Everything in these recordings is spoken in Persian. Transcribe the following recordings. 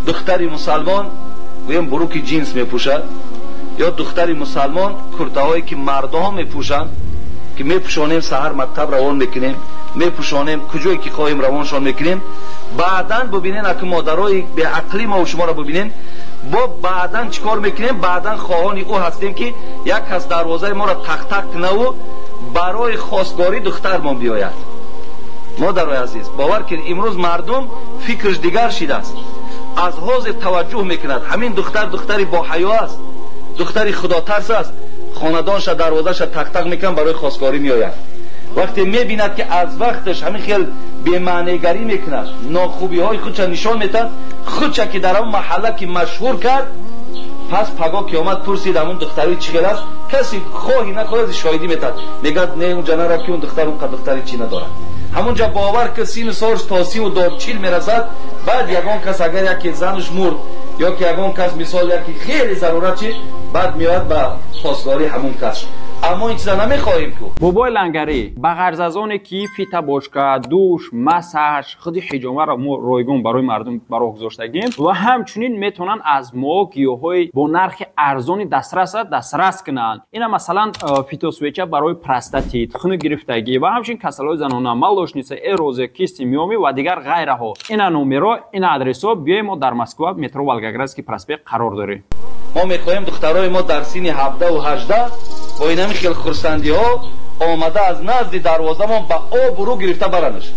دختری مسلمان گویم بروک جینس میپوشد، یا دختری مسلمان کرته‌هایی که مردها میپوشند که میپوشانیم سحر مکتب روان میکنیم، میپوشانیم کجایی که خواهیم روانشان میکنیم. بعداً ببینین اگه مادرای به عقلی ما و شما را ببینین، با بعداً چیکار میکنیم؟ بعداً خواهان او هستیم که یک کس دروازه ما را تق تق کنه و برای خواستگاری دخترمان بیاید. مادرای عزیز باور کنید امروز مردم فکرش دیگر شده است، از حوض توجه میکند. همین دختری با حیا است، دختری خدا ترس است، خاندانش دروازه‌اش تق تق میکنن برای خواستگاری میآید. وقتی میبیند که از وقتش همین خیل بی‌معنیگری میکند، ناخوبی های خودش نشان میدهد، خودش که در اون محله که مشهور کرد، پس پگاه که آمد پرسید همون دختری چی خیل است، کسی خواهی نخواهی شاهدی میدهد، میگد نه اونجا نرو که اون دختر اون دختری چی ندارد. همونجا باور که سین سالش تا 34 میرسد، بعد یگان کس اگر یکی زنش مرد یا که یگان کس مثال یکی خیلی ضرورت چی، بعد میاد به خواستگاری همون کس. اما این چیزا نمیخواهیم که بابای لنگری با غرض که فیتا باشکا دوش مساج خودی حجامه را رایگان برای مردم برای گذاشتگیم و همچنین میتونن از ما گیاهای با نرخ ارزانی دسترس کنن. اینا مثلا فیتوسویچا برای پروستاتیت، خون گرفتگی و همچنین کسلای زنانه، مالوشنیسه، اروزه، کیست میومی و دیگر غیره ها. اینا نمره، اینا آدرسا بیایم ما در مسکو مترو ولگاگرادسکی پروسپکت قرار داریم. ما میخواهیم دخترای ما در سن 17 و 18 با این خیلی خرسندی ها آمده از نزد دروازه ما با آب رو گرفته برنش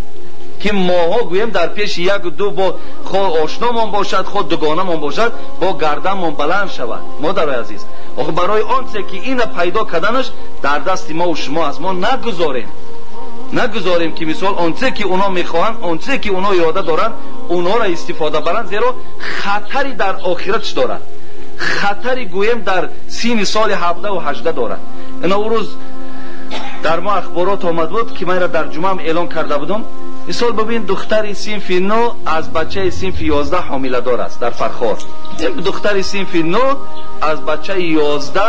که ماها گویم در پیش یک دو با خود آشنا من باشد، خود دوگانه من باشد، با گردن من بلند شود. مادرای عزیز آخه برای آنچه که این پیدا کردنش در دست ما و شما از ما نگذاریم که مثال آنچه که اونا میخواهند، آنچه که اونا اراده دارند اونا را استفاده برند، زیرا خطری در آخرتش دارد، خطری گویم در سین سال 17 و 18 دارد. اینا او روز در ما اخبارات آمد بود که من را در جمعه اعلان کرده بودم. مثال ببین دختری صنف 9 از بچه صنف 11 حامله دار است در فرخار. دختری صنف 9 از بچه 11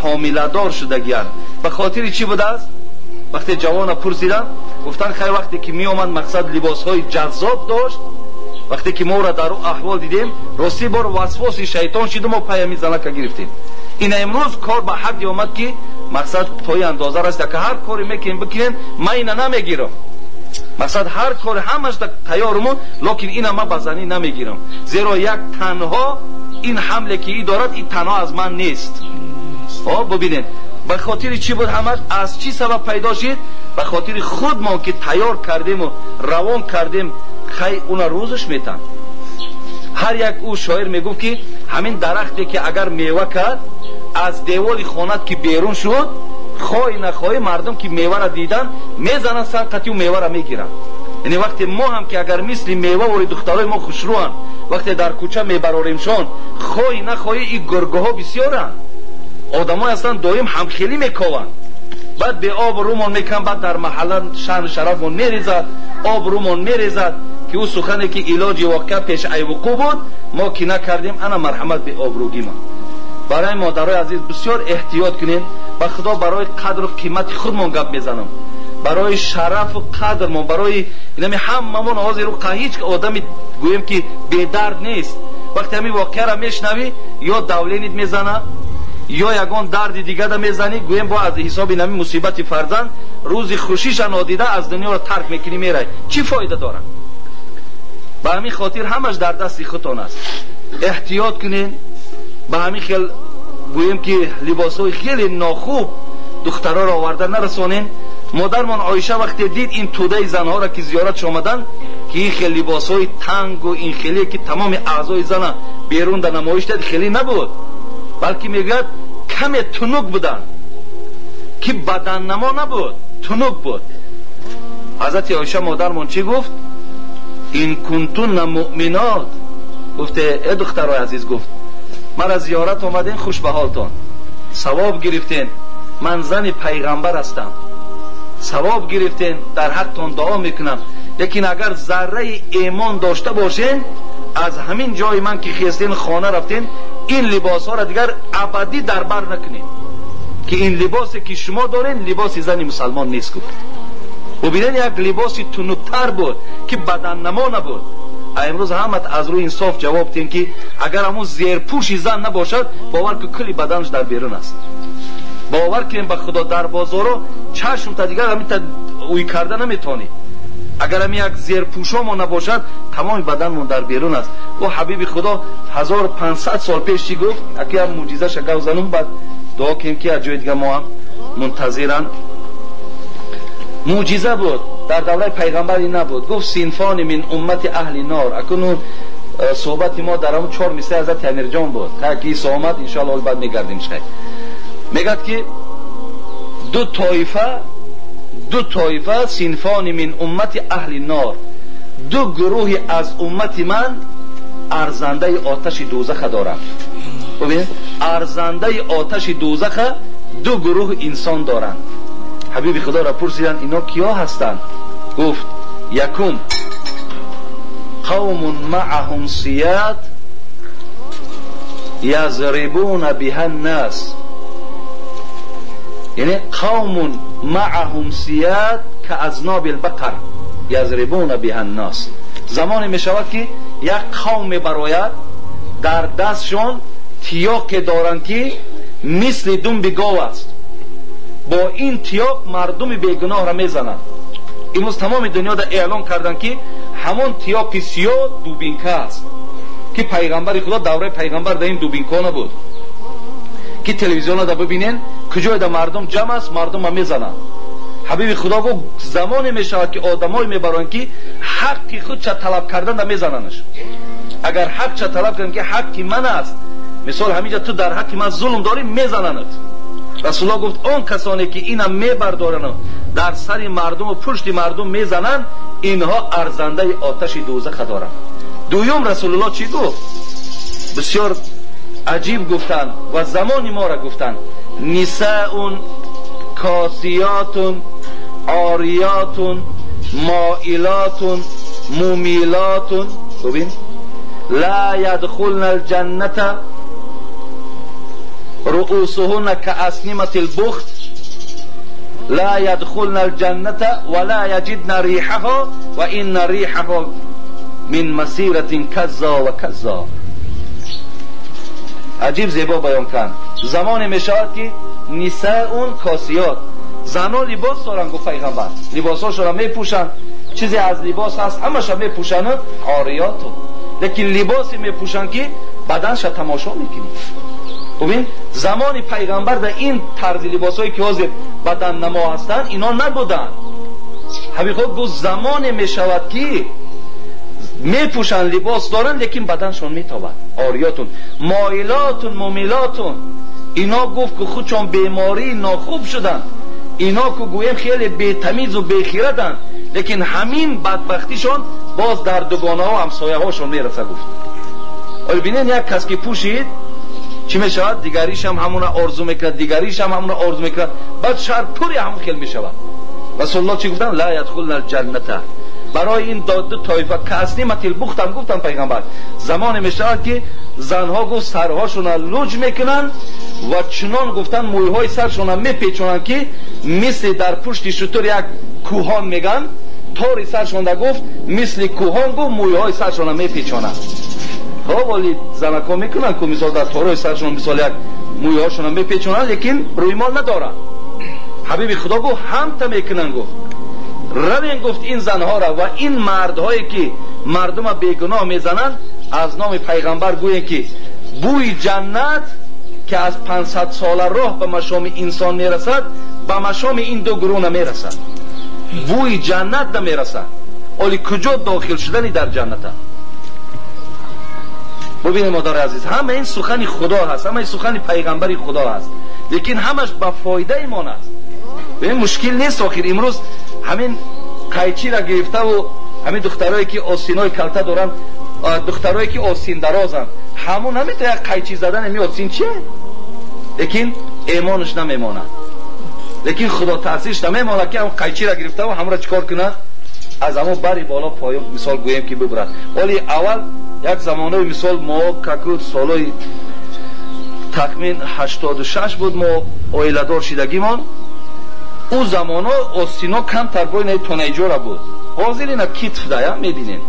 حامله دار شدگیان. به خاطر چی بوده است؟ وقتی جوان پرسیدم گفتن خیلی وقتی که می آمد مقصد لباس های جذاب داشت، وقتی که ما را در اون احوال دیدیم راستی بار وسواس شیطان شدیم و پیامی زنک گرفتیم. این امروز کار به حدی آمد که مقصد توی اندازه است که هر کاری میکنیم بکنیم من اینا نمیگیرم، مقصد هر کار همش تیارمون، لیکن اینا من بزنی نمیگیرم، زیرا یک تنها این حمله که ای دارد این تنها از من نیست. ببینید به خاطر چی بود همش؟ از چی سبب پیدا شد؟ به خاطر خود ما که تیار کردیم و روان کردیم خیلی اونا روزش میتن. هر یک او شاعر میگفت که همین درختی که اگر میوه کرد از دیوال خانت که بیرون شد، خواهی نخواهی مردم که میوه را دیدن میزنن سر قطعی و میوه را میگیرن. یعنی وقتی ما هم که اگر مثل میوه و دخترای ما خوشروان وقتی در کوچه میبراریمشان، خواهی نخواهی این گرگه ها بسیارن، آدمای اصلا دایم همخیلی میکوان، بعد به آب رومان میکن، بعد در محله شان شرفمون میریزد، آب رومان میریزد که او سخنی که علاج واقع پیش ای وقوع بود ما که نکردیم، انا مرحمت به آبروگی من. برای مادرای عزیز بسیار احتیاط کنین، به خدا برای قدر و قیمت خودمون گپ میزنم، برای شرف و قدرمون، برای اینمی هممون حاضر رو هیچ آدمی گویم که بی درد نیست. وقتی همین واقعه را میشنوی یا دولینت میزنه یا یگان درد دیگه دا میزنی، گویم با از حساب اینمی مصیبت فرزند روزی خوشیش نادیده از دنیا را ترک میکنی میره، چی فایده داره؟ به همین خاطر همش در دست خودتان است. احتیاط کنین، به همین خیل گویم که لباسای خیلی ناخوب دخترها را آورده نرسانین. مادرمان عایشه وقتی دید این توده زنها را که زیارت آمدن که این خیلی لباسای تنگ و این خیلی که تمام اعضای زن بیرون در نمایش داد، خیلی نبود، بلکه میگد کم تنک بودن که بدن نما نبود، تنک بود. حضرت عایشه مادرمان چی گفت؟ این کنتون مؤمنات، گفته ای دخترای عزیز، گفت من از زیارت آمدین خوش به حالتان، ثواب گرفتین، من زن پیغمبر هستم، ثواب گرفتین، در حقتان دعا میکنم، لیکن اگر ذره ایمان داشته باشین از همین جای من که خیستین خانه رفتین این لباس ها را دیگر ابدی در بر نکنین، که این لباسی که شما دارین لباس زن مسلمان نیست. گفت و ببینین یک لباسی تنوکتر بود که بدن نما نبود، امروز همت از روی انصاف جواب دین که اگر همون زیرپوشی زن نباشد باور که کلی بدنش در بیرون است. باور کنیم به خدا در بازارو چشم تا دیگر همین تا اوی کرده نمیتونی. اگر همین یک زیرپوشمون نباشد تمام بدنمون در بیرون است. و حبیب خدا 1500 سال پیش چی گفت؟ اکی هم معجزه شگو زنون بعد دعا کنیم که از جای دیگه ما هم منتظرن. معجزه بود در دوره پیغمبری نبود. گفت صنفان من امت اهل نار. اکنون صحبت ما در همون 4 میسه حضرت امیر جان بود که ایسا آمد انشاءالله بعد میگردیم شاید. میگد که دو طایفه صنفان من امت اهل نار، دو گروه از امت من ارزنده آتش دوزخ دارند. ببین ارزنده آتش دوزخ دو گروه انسان دارند. حبیب خدا را پرسیدن اینا کیا هستند؟ گفت یکم قوم معهم سیاد یضربون بها الناس، یعنی قوم معهم سیاد کاذناب البقر یضربون بها الناس. زمانی می شود که یک قوم براید در دستشون تیاق دارند که مثل دنب گاو است، با این تیاق مردم بیگناه را میزنند. امروز تمام دنیا در اعلان کردند که همون تیاق سیاه دوبینکه است که پیغمبر خدا دوره پیغمبر در این دوبینکه نبود که تلویزیون را ببینین کجای در مردم جمع است مردم را میزنند. حبیب خدا گفت زمانی می شود که آدمای میبرند که حقی خود چه طلب کردن در میزننش. اگر حق چه طلب کردن که حقی من است، مثال همینجا تو در حق من ظلم داری میزنند. رسول الله گفت اون کسانی که اینا میبردارن در سر مردم و پشت مردم میزنند اینها ارزنده آتش دوزخ دارند. دوم رسول الله چی گفت؟ بسیار عجیب گفتن و زمان ما را گفتن نساء کاسیات عاریات مائلات ممیلات. ببین لا يدخلن الجنة رؤوسهن كأسنمة البخت لا يدخلن الجنة ولا يجدن ريحها وإن ريحها من مسيرة كذا وكذا. عجیب زیبا بیان کن. زمان می شود که نساء کاسیات، زنان لباس دارن. گفت پیغمبر لباساشون را می پوشن، چیزی از لباس هست همش می پوشن. عاریات، لیکن لباسی می پوشن که بدنش تماشا میکنی. ببین زمان پیغمبر در این طرز لباسایی که حاضر بدن نما هستند اینا نبودن. حبیب خود گفت زمان می شود که می پوشن لباس دارن لیکن بدنشون می تابد. عاریاتون مائلاتون ممیلاتون. اینا گفت که خودشون بیماری ناخوب شدن، اینا که گویم خیلی بی‌تمیز و بی‌خیرتن، لیکن همین بدبختیشون باز در دوگانه ها همسایه هاشون میرسه. گفت ولی بینین یک کس که پوشید چی می شود؟ دیگریش هم همون آرزو میکرد، دیگریش هم همون آرزو میکرد، بعد شهر پوری همون خیل می شود. رسول الله چی گفتن؟ لا يدخلن الجنة. برای این دو طایفه کاسنمة البخت هم گفتن پیغمبر زمان می شود که زنها گفت سرهاشون لوج میکنن و چنان گفتن مویهای سرشون میپیچونن که مثل در پشت شتر یک کوهان میگن طوری سرشون در گفت مثل کوهان گفت مویهای سرشون میپیچونن. خب ولی زنکا میکنن که مثال در طوری سرشون مثال یک مویهاشون میپیچونن لیکن رویمال ندارن. حبیب خدا گفت هم تا میکنن. گفت روین گفت این زنها را و این مردهایی که مردم بیگناه میزنن از نام پیغمبر گوین که بوی جنت که از 500 سال راه به مشام انسان میرسد به مشام این دو گروه نمیرسد. بوی جنت نمیرسد. ولی کجا داخل شدنی در جنت؟ ببینید مادر عزیز همه این سخن خدا هست، همه این سخن پیغمبر خدا هست، لیکن همش به فایده ایمان است. ببین مشکل نیست. آخر امروز همین قیچی را گرفته و همین دخترایی که آستینای کلته دارن، دخترایی که آستین درازن، همون نمیتونه یک قیچی زدن همی آستین چیه؟ لیکن ایمانش نمیمانه، لیکن خدا تحصیلش نمیمانه که همون قیچی را گرفته و همون را چکار کنه؟ از همون بری بالا پایین مثال گویم که ببرن. ولی اول یک زمانه مثال ما ککود سالای تخمین 86 بود ما اویلدار شدگیمان. او زمانه آستینا کم تر بوی نه تونیجورا بود. حاضر اینا کتف دایا میبینین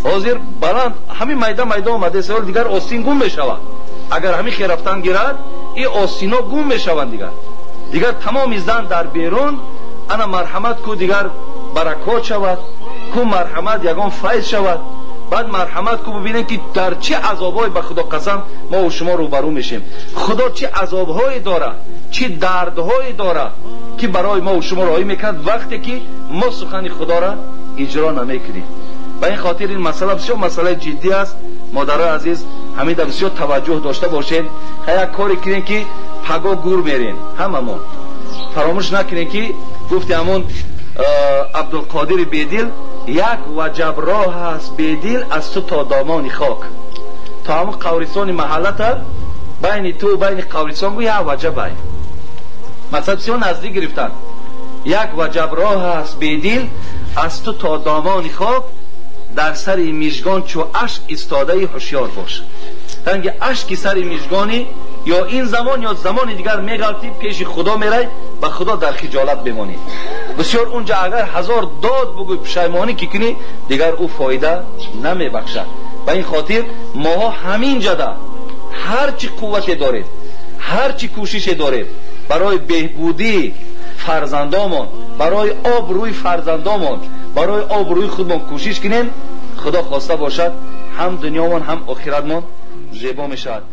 ҳозир баланд ҳамин майда омаде савол дигар остин гум мешавад. агар ҳамин херафтан гирад ин остино гум мешаванд дигар тамоми зан дар берун ана марҳамат ку дигар баракот шавад, ку марҳамат ягон файз шавад. баъд марҳамат ку бибинем ки дар чӣ азобҳое ба худо қасам мо шумо рӯбарӯ мешем. худо чӣ азобҳое дорад, чӣ дардҳое дорад ки барои мо шумо роҳӣ мекунад вақте ки мо сухани худоро иҷро намекунем. ба ин хотир ин масъала бисёр масъалаи ҷиддӣ аст. модарои азиз ҳамида бисёр таваҷҷӯҳ дошта бошед. як коре кунем ки паго гур мерем. ҳамамон фаромӯш накунем ки гуфти ҳамон абдулқодири бедил як ваҷаб роҳ аст бедил аз ту то домони хок. то ҳамон қавристони маҳаллата байни ту байни қавристон гӯ як ваҷаб ай. масъала бисёр наздик гирифтанд. як ваҷаб роҳ аст бедил аз ту то домони хок дар сари мижгон чу ашк истодаи ҳушёр бош. танги ашки сари мижгони ё ин замон ё замони дигар меғалтӣ пеши худо мерай ба худо дар хиҷолат бемонӣ. бисёр унҷа агар ҳазор дод бугӯй пушаймонӣ ки кунӣ дигар ӯ фоида намебахшад. ба ин хотир моҳо ҳамин ҷада ҳар чӣ қуввате доред, ҳар чӣ кӯшише доред барои беҳбудии фарзандомон, барои обрӯи фарзандомон, барои обрӯи худмон кӯшиш кунем. худо хоста бошад ҳам дунёмон ҳам охиратмон зебо мешавад.